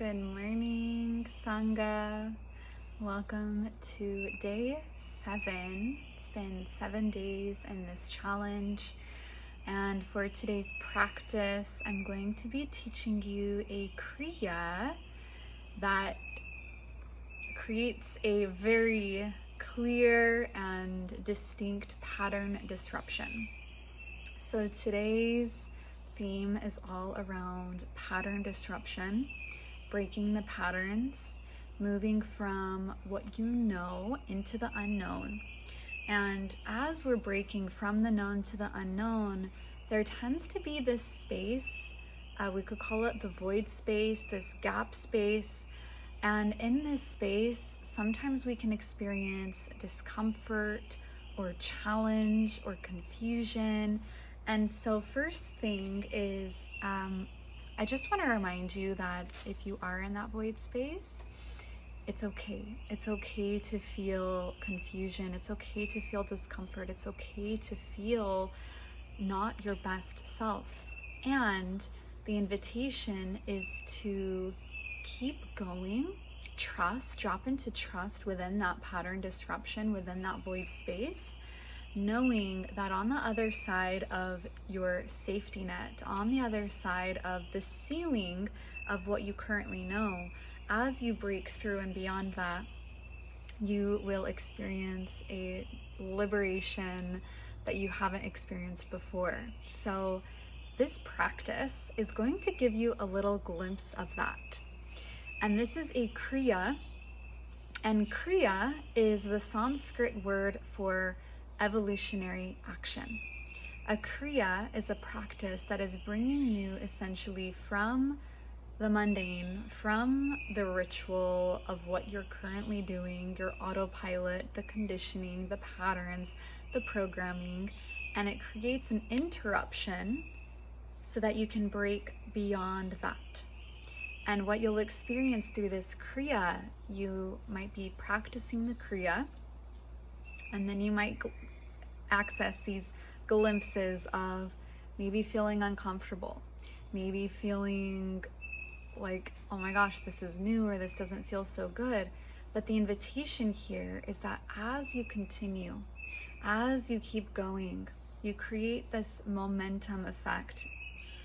Good morning, Sangha. Welcome to day 7. It's been 7 days in this challenge. And for today's practice, I'm going to be teaching you a Kriya that creates a very clear and distinct pattern disruption. So today's theme is all around pattern disruption, breaking the patterns, moving from what you know into the unknown. And as we're breaking from the known to the unknown, there tends to be this space, we could call it the void space, this gap space. And in this space, sometimes we can experience discomfort or challenge or confusion. And so first thing is, I just want to remind you that if you are in that void space, it's okay. It's okay to feel confusion. It's okay to feel discomfort. It's okay to feel not your best self. And the invitation is to keep going, trust, drop into trust within that pattern disruption, within that void space, knowing that on the other side of your safety net, on the other side of the ceiling of what you currently know, as you break through and beyond that, you will experience a liberation that you haven't experienced before. So this practice is going to give you a little glimpse of that. And this is a Kriya, and Kriya is the Sanskrit word for evolutionary action. A Kriya is a practice that is bringing you essentially from the mundane, from the ritual of what you're currently doing, your autopilot, the conditioning, the patterns, the programming, and it creates an interruption so that you can break beyond that. And what you'll experience through this Kriya, you might be practicing the Kriya, and then you might access these glimpses of maybe feeling uncomfortable, maybe feeling like, oh my gosh, this is new, or this doesn't feel so good. But the invitation here is that as you continue, as you keep going, you create this momentum effect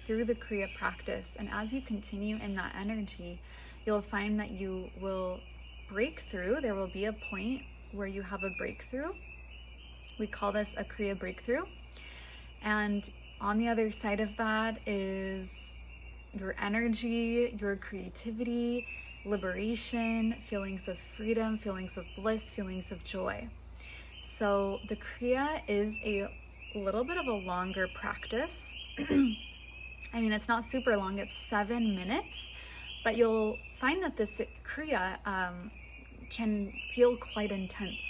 through the Kriya practice. And as you continue in that energy, you'll find that you will break through. There will be a point where you have a breakthrough. We call this a Kriya breakthrough. And on the other side of that is your energy, your creativity, liberation, feelings of freedom, feelings of bliss, feelings of joy. So the Kriya is a little bit of a longer practice. I mean, it's not super long, it's 7 minutes, but you'll find that this Kriya can feel quite intense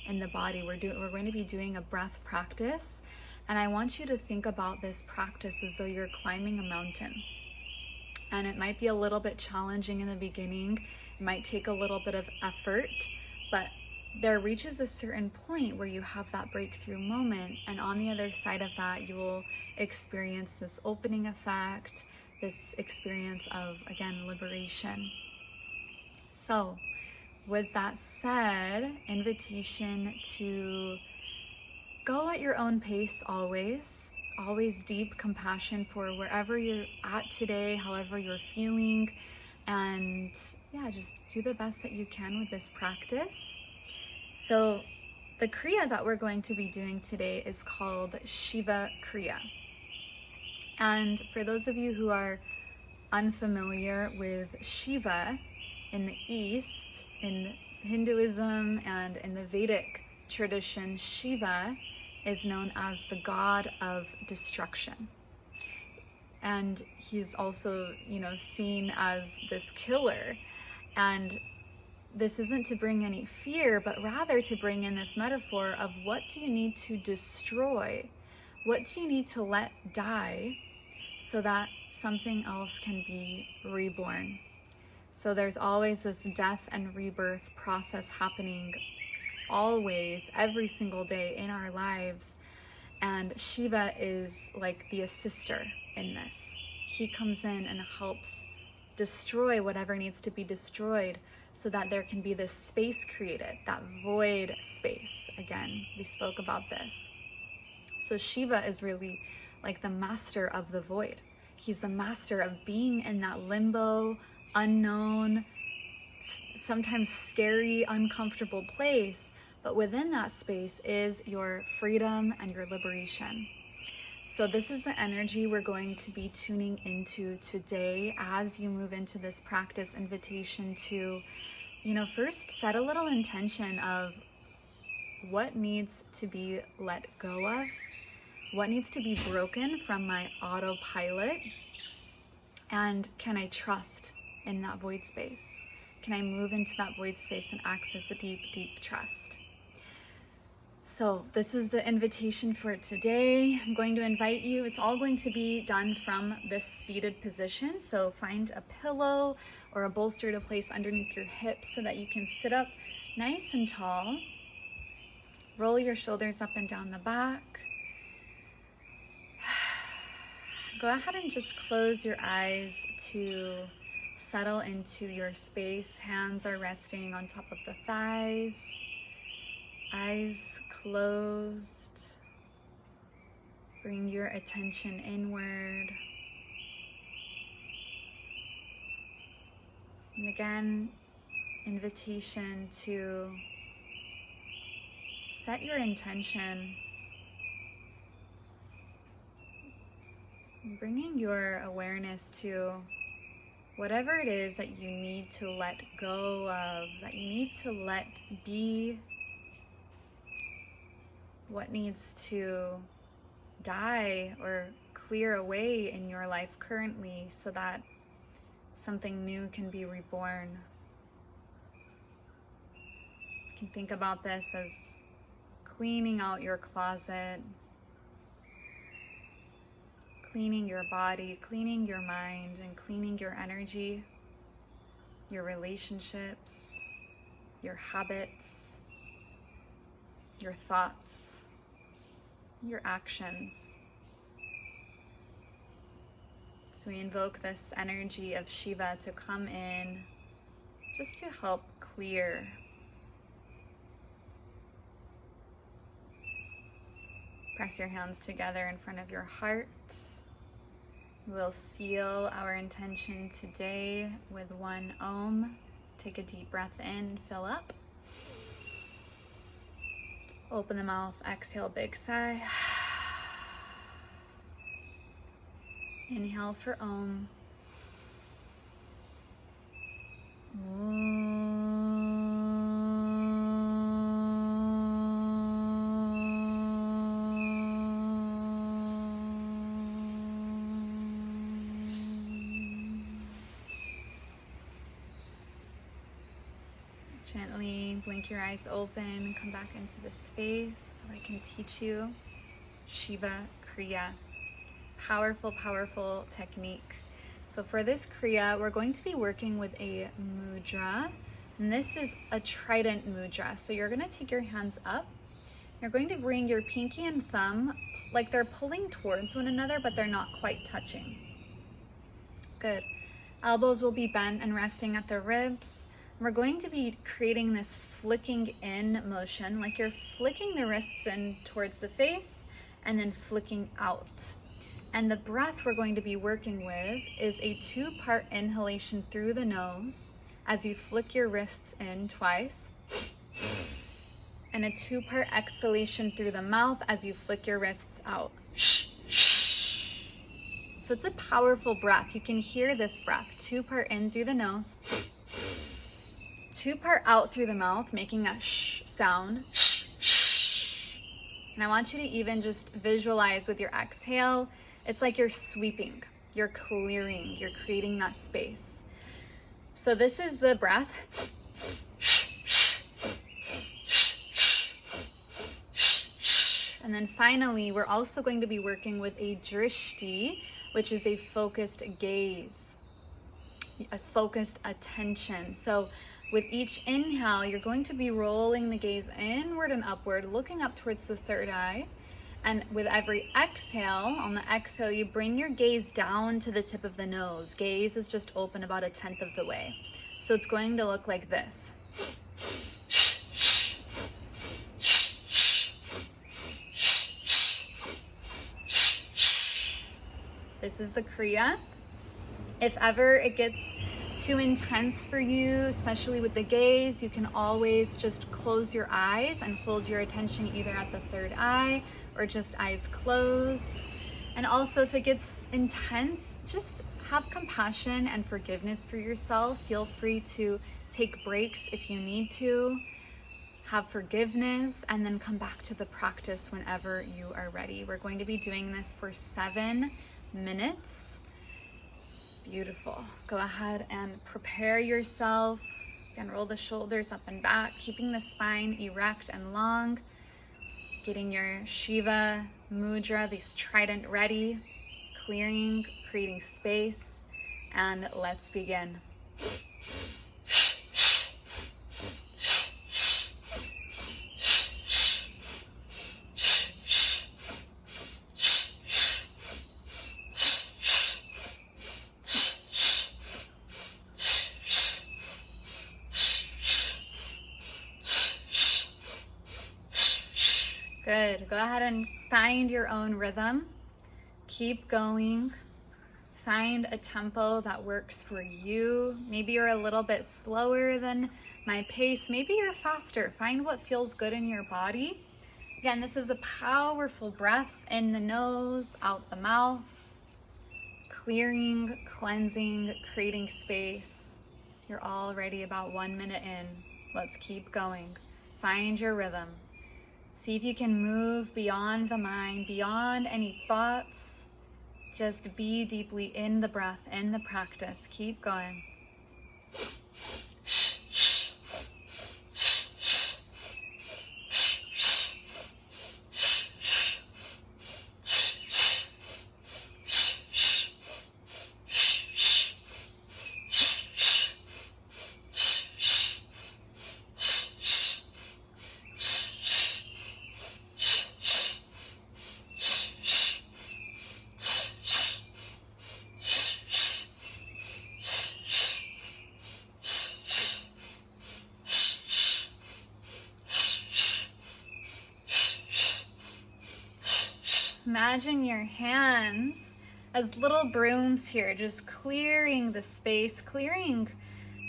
in the body. We're going to be doing a breath practice, and I want you to think about this practice as though you're climbing a mountain. And it might be a little bit challenging in the beginning, it might take a little bit of effort, but there reaches a certain point where you have that breakthrough moment, and on the other side of that, you will experience this opening effect, this experience of, again, liberation. So, with that said, invitation to go at your own pace always deep compassion for wherever you're at today, however you're feeling, and yeah, just do the best that you can with this practice. So the Kriya that we're going to be doing today is called Shiva Kriya. And for those of you who are unfamiliar with Shiva, in the East, in Hinduism and in the Vedic tradition, Shiva is known as the god of destruction. And he's also, seen as this killer. And this isn't to bring any fear, but rather to bring in this metaphor of what do you need to destroy? What do you need to let die so that something else can be reborn? So there's always this death and rebirth process happening always, every single day in our lives. And Shiva is like the assister in this. He comes in and helps destroy whatever needs to be destroyed so that there can be this space created, that void space. Again, we spoke about this. So Shiva is really like the master of the void. He's the master of being in that limbo, unknown, sometimes scary, uncomfortable place. But within that space is your freedom and your liberation. So this is the energy we're going to be tuning into today as you move into this practice invitation to, first set a little intention of what needs to be let go of, what needs to be broken from my autopilot, and can I trust in that void space? Can I move into that void space and access a deep, deep trust? So this is the invitation for today. I'm going to invite you. It's all going to be done from this seated position. So find a pillow or a bolster to place underneath your hips so that you can sit up nice and tall. Roll your shoulders up and down the back. Go ahead and just close your eyes to settle into your space. Hands are resting on top of the thighs. Eyes closed. Bring your attention inward. And again, invitation to set your intention. Bringing your awareness to whatever it is that you need to let go of, that you need to let be, what needs to die or clear away in your life currently so that something new can be reborn. You can think about this as cleaning out your closet, cleaning your body, cleaning your mind, and cleaning your energy, your relationships, your habits, your thoughts, your actions. So we invoke this energy of Shiva to come in just to help clear. Press your hands together in front of your heart. We'll seal our intention today with one Om. Take a deep breath in, fill up. Open the mouth, exhale, big sigh. Inhale for Om. Gently blink your eyes open, come back into the space so I can teach you Shiva Kriya. Powerful, powerful technique. So for this Kriya, we're going to be working with a mudra, and this is a trident mudra. So you're going to take your hands up. You're going to bring your pinky and thumb like they're pulling towards one another, but they're not quite touching. Good. Elbows will be bent and resting at the ribs. We're going to be creating this flicking in motion, like you're flicking the wrists in towards the face and then flicking out. And the breath we're going to be working with is a 2-part inhalation through the nose as you flick your wrists in twice, and a 2-part exhalation through the mouth as you flick your wrists out. So it's a powerful breath. You can hear this breath. 2-part in through the nose, 2-part out through the mouth, making that sh sound. And I want you to even just visualize with your exhale, it's like you're sweeping, you're clearing, you're creating that space. So this is the breath. And then finally, we're also going to be working with a drishti, which is a focused gaze, a focused attention. So with each inhale, you're going to be rolling the gaze inward and upward, looking up towards the third eye. And with every exhale, on the exhale, you bring your gaze down to the tip of the nose. Gaze is just open about 1/10 of the way. So it's going to look like this. This is the Kriya. If ever it gets too intense for you, especially with the gaze, you can always just close your eyes and hold your attention either at the third eye or just eyes closed. And also, if it gets intense, just have compassion and forgiveness for yourself. Feel free to take breaks if you need to. Have forgiveness and then come back to the practice whenever you are ready. We're going to be doing this for 7 minutes. Beautiful. Go ahead and prepare yourself. Again, roll the shoulders up and back, keeping the spine erect and long. Getting your Shiva mudra, this trident ready, clearing, creating space, and let's begin. Good. Go ahead and find your own rhythm. Keep going. Find a tempo that works for you. Maybe you're a little bit slower than my pace. Maybe you're faster. Find what feels good in your body. Again, this is a powerful breath in the nose, out the mouth. Clearing, cleansing, creating space. You're already about 1 minute in. Let's keep going. Find your rhythm. See if you can move beyond the mind, beyond any thoughts. Just be deeply in the breath, in the practice. Keep going. Imagine your hands as little brooms here, just clearing the space, clearing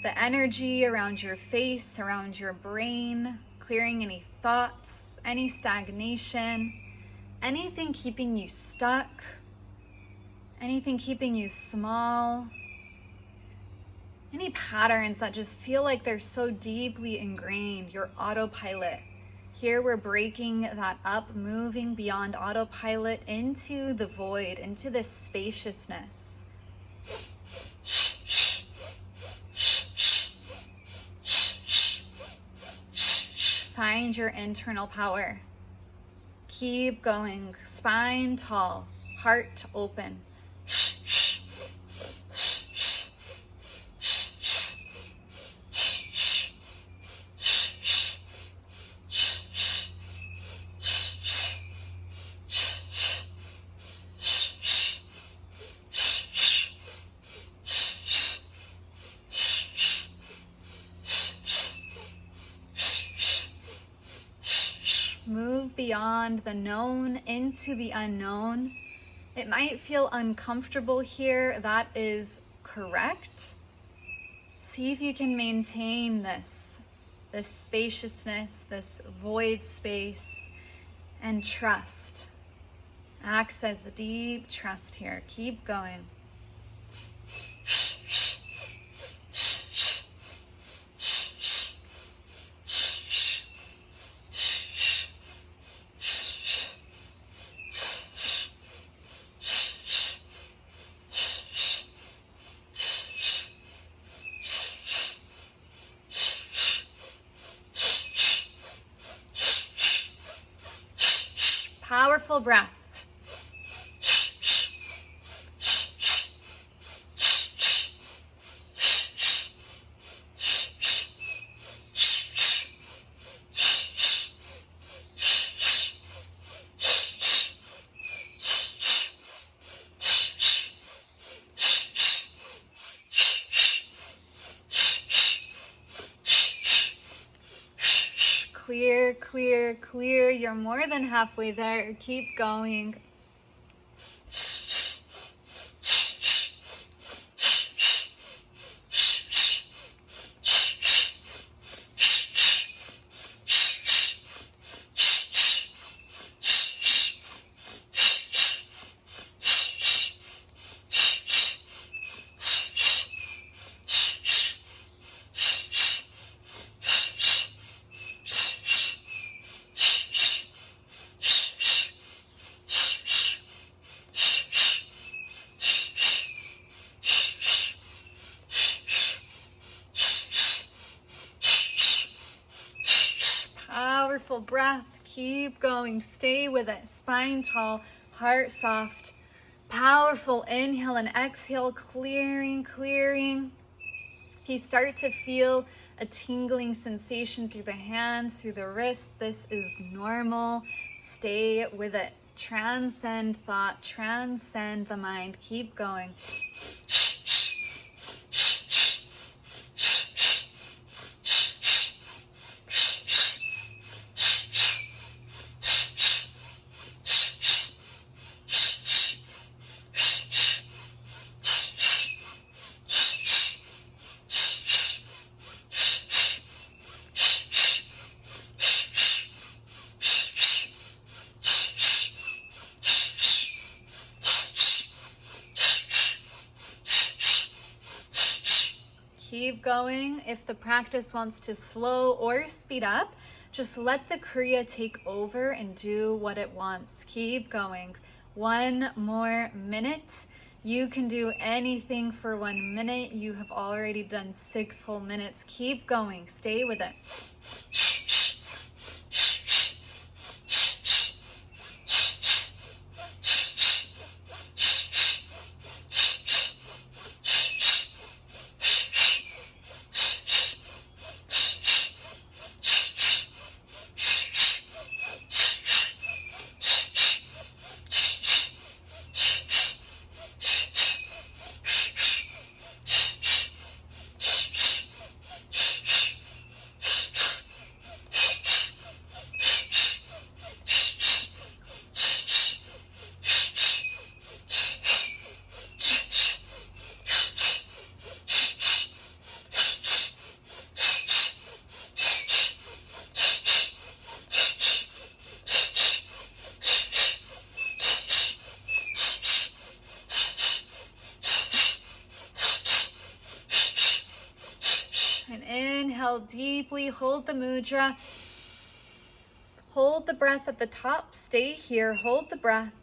the energy around your face, around your brain, clearing any thoughts, any stagnation, anything keeping you stuck, anything keeping you small, any patterns that just feel like they're so deeply ingrained, your autopilot. Here we're breaking that up, moving beyond autopilot into the void, into this spaciousness. Find your internal power. Keep going, spine tall, heart open. Move beyond the known into the unknown. It might feel uncomfortable here. That is correct. See if you can maintain this spaciousness, this void space, and trust. Access deep trust here. Keep going. Powerful breath. clear, clear, clear. You're more than halfway there. Keep going. Powerful breath. Keep going. Stay with it. Spine tall, heart soft. Powerful inhale and exhale. Clearing, clearing. If you start to feel a tingling sensation through the hands, through the wrists, this is normal. Stay with it. Transcend thought. Transcend the mind. Keep going. Keep going. If the practice wants to slow or speed up, just let the Kriya take over and do what it wants. Keep going. 1 more minute. You can do anything for 1 minute. You have already done 6 whole minutes. Keep going. Stay with it. And inhale deeply, hold the mudra. Hold the breath at the top, stay here, hold the breath,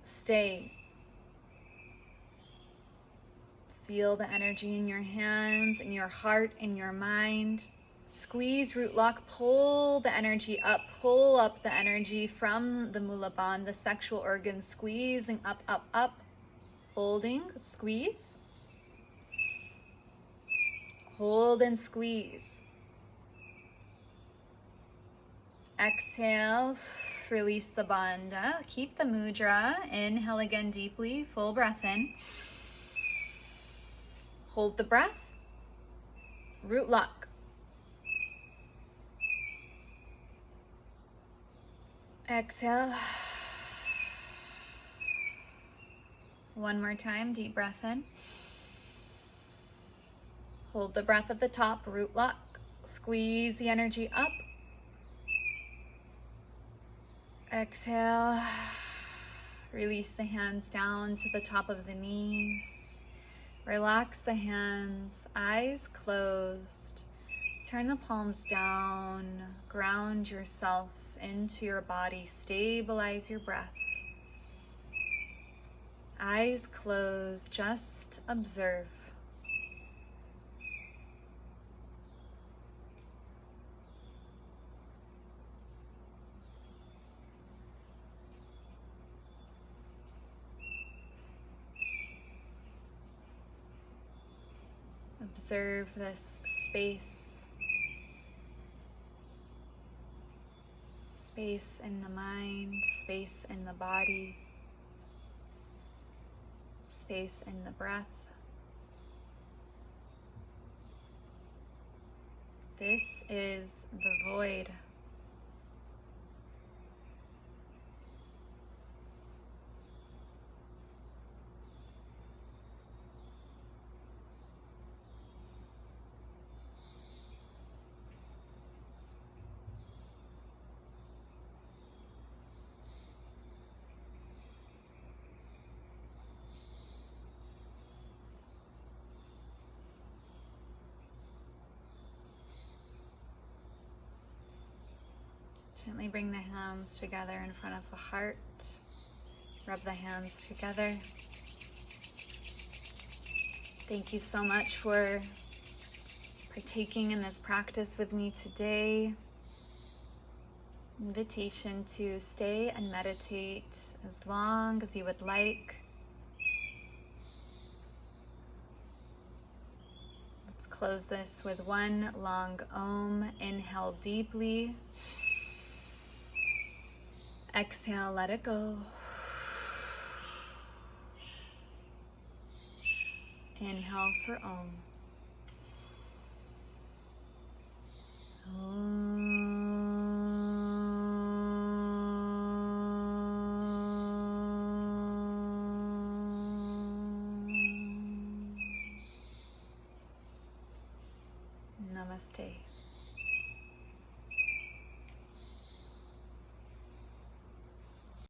stay. Feel the energy in your hands, in your heart, in your mind. Squeeze root lock, pull the energy up, pull up the energy from the Mula Bandha, the sexual organs, squeezing up, up, up, holding, squeeze. Hold and squeeze. Exhale, release the bandha. Keep the mudra. Inhale again deeply, full breath in. Hold the breath. Root lock. Exhale. 1 more time, deep breath in. Hold the breath at the top, root lock. Squeeze the energy up. Exhale. Release the hands down to the top of the knees. Relax the hands, eyes closed. Turn the palms down. Ground yourself into your body. Stabilize your breath. Eyes closed, just observe. Observe this space. Space in the mind, space in the body, space in the breath. This this is the void. Gently bring the hands together in front of the heart. Rub the hands together. Thank you so much for partaking in this practice with me today. Invitation to stay and meditate as long as you would like. Let's close this with one long Om. Inhale deeply. Exhale, let it go. Inhale for Om. Namaste.